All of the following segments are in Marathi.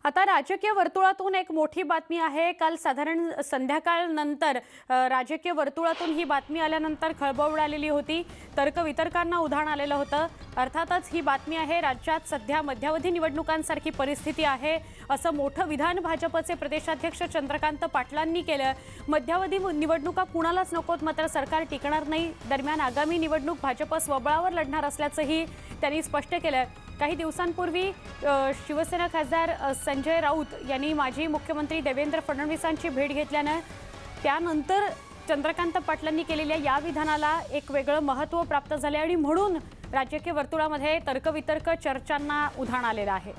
आता राजकीय वर्तुळातून एक मोठी बातमी आहे। काल साधारण संध्याकाळनंतर राजकीय वर्तुळातून ही बातमी आल्यानंतर खळबळ उडालेली होती। तर्कवितर्कांना उधाण आलेलं होतं। अर्थातच ही बातमी आहे, राज्यात सध्या मध्यावधी निवडणुकांसारखी परिस्थिती आहे असं मोठं विधान भाजपचे प्रदेशाध्यक्ष चंद्रकांत पाटलांनी केलं। मध्यावधी निवडणुका कुणालाच नकोत, मात्र सरकार टिकणार नाही। दरम्यान आगामी निवडणूक भाजप स्वबळावर लढणार असल्याचंही त्यांनी स्पष्ट केलं। काही दिवसांपूर्वी शिवसेना खासदार संजय राऊत यांनी माजी मुख्यमंत्री देवेंद्र फडणवीसांची भेट घेतल्यानं त्यानंतर चंद्रकांत पाटलांनी केलेल्या या विधानाला एक वेगळं महत्त्व प्राप्त झाले आणि म्हणून राजकीय वर्तुळामध्ये तर्कवितर्क चर्चांना उधाण आलेलं आहे।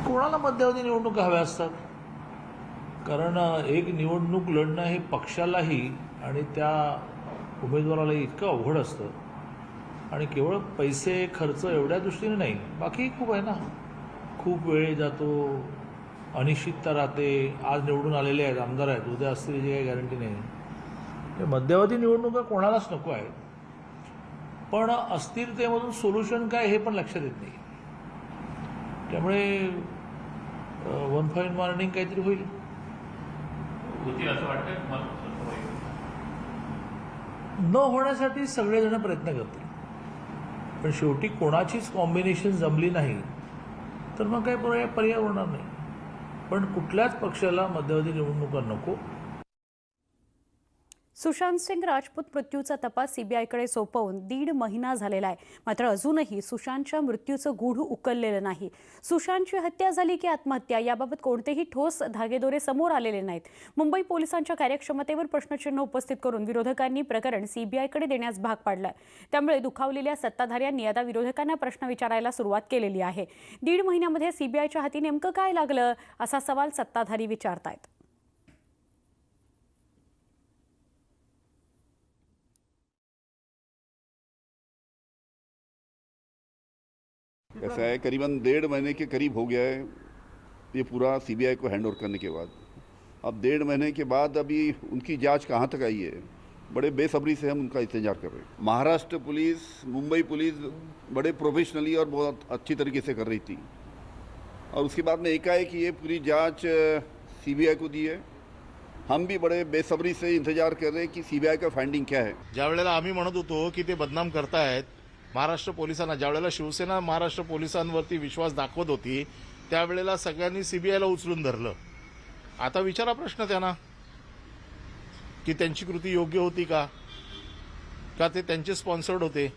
कोणाला मध्यावधी निवडणुका हव्या असतात? कारण एक निवडणूक लढणं हे पक्षालाही आणि त्या उमेदवारालाही इतकं अवघड असतं आणि केवळ पैसे खर्च एवढ्या दृष्टीने नाही, बाकी खूप आहे ना। खूप वेळ जातो, अनिश्चितता राहते। आज निवडून आलेले आहेत, आमदार आहेत, उद्या असतील याची काही गॅरंटी नाही। मध्यावधी निवडणुका कोणालाच नको आहेत, पण अस्थिरतेमधून सोल्युशन काय हे पण लक्षात येत नाही। त्यामुळे वन फाईन मॉर्निंग काहीतरी होईल असं वाटतं। न होण्यासाठी सगळेजण प्रयत्न करतील, पण शेवटी कोणाचीच कॉम्बिनेशन जमली नाही तर मग काही पर्याय होणार नाही। पण कुठल्याच पक्षाला मध्यावधी निवडणुका नको। सुशांत सिंग राजपूत मृत्यूचा तपास सीबीआयकडे सोपवून 1.5 महिना झालेला आहे, मात्र अजूनही सुशांतच्या मृत्यूचं गूढ उकललेलं नाही। सुशांतची हत्या झाली की आत्महत्या याबाबत कोणतेही ठोस धागेदोरे समोर आलेले नाहीत। मुंबई पोलिसांच्या कार्यक्षमतेवर प्रश्नचिन्ह उपस्थित करून विरोधकांनी प्रकरण सीबीआयकडे देण्यास भाग पाडलंय। त्यामुळे दुखावलेल्या सत्ताधाऱ्यांनी आता विरोधकांना प्रश्न विचारायला सुरुवात केलेली आहे। 1.5 महिन्यामध्ये सीबीआयच्या हाती नेमकं काय लागलं असा सवाल सत्ताधारी विचारतायत। ऐसा है, करीबन 1.5 महीने के करीब हो गया है ये पूरा सीबीआई को हैंड ओवर करने के बाद। अब 1.5 महीने के बाद अभी उनकी जांच कहाँ तक आई है, बड़े बेसब्री से हम उनका इंतजार कर रहे हैं। महाराष्ट्र पुलिस, मुंबई पुलिस बड़े प्रोफेशनली और बहुत अच्छी तरीके से कर रही थी, और उसके बाद में एकाएक ये पूरी जांच सीबीआई को दी है। हम भी बड़े बेसब्री से इंतजार कर रहे हैं कि सीबीआई का फाइंडिंग क्या है। ज्या वेळेला आम्ही म्हणत होतो की ते बदनाम करतायत महाराष्ट्र पोलिसांना, ज्यावेळेला शिवसेना महाराष्ट्र पोलिसांवरती विश्वास दाखवत होती त्यावेळेला सगळ्यांनी सीबीआयला उचलून धरलं। आता विचारा प्रश्न त्यांना की त्यांची कृती योग्य होती का ते त्यांचे स्पॉन्सर्ड होते।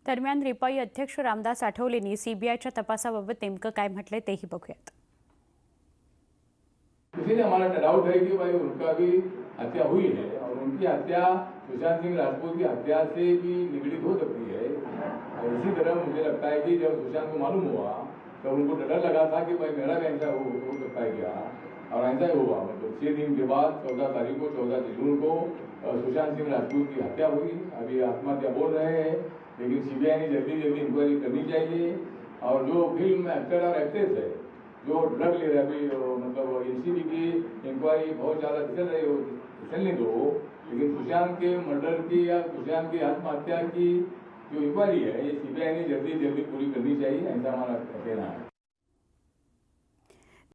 दरम्यान रिपाई अध्यक्ष रामदास आठवलेंनी सीबीआयच्या तपासाबाबत नेमकं काय म्हटले तेही बघूयात। इसीलिए हमारा डाउट है कि भाई उनका भी हत्या हुई है और उनकी हत्या सुशांत सिंह राजपूत की हत्या से भी निगड़ित हो सकती है। और इसी तरह मुझे लगता है कि जब सुशांत को मालूम हुआ तो उनको डर लगा था कि भाई मेरा भी ऐसा हो सकता है क्या, और ऐसा ही हुआ। मतलब 6 दिन के बाद 14 तारीख को 14 जून को सुशांत सिंह राजपूत की हत्या हुई। अभी आत्महत्या बोल रहे हैं, लेकिन सीबीआई ने जल्दी इंक्वायरी करनी चाहिए। और जो फिल्म एक्टर और एक्ट्रेस है जो ड्रग ले रहे, अभी मतलब एनसीबी की इंक्वायरी बहुत ज़्यादा चलने दो, लेकिन सुशांत के मर्डर की या सुशांत की आत्महत्या की जो इंक्वायरी है ये सीबीआई ने जल्दी पूरी करनी चाहिए, ऐसा हमारा कहना है।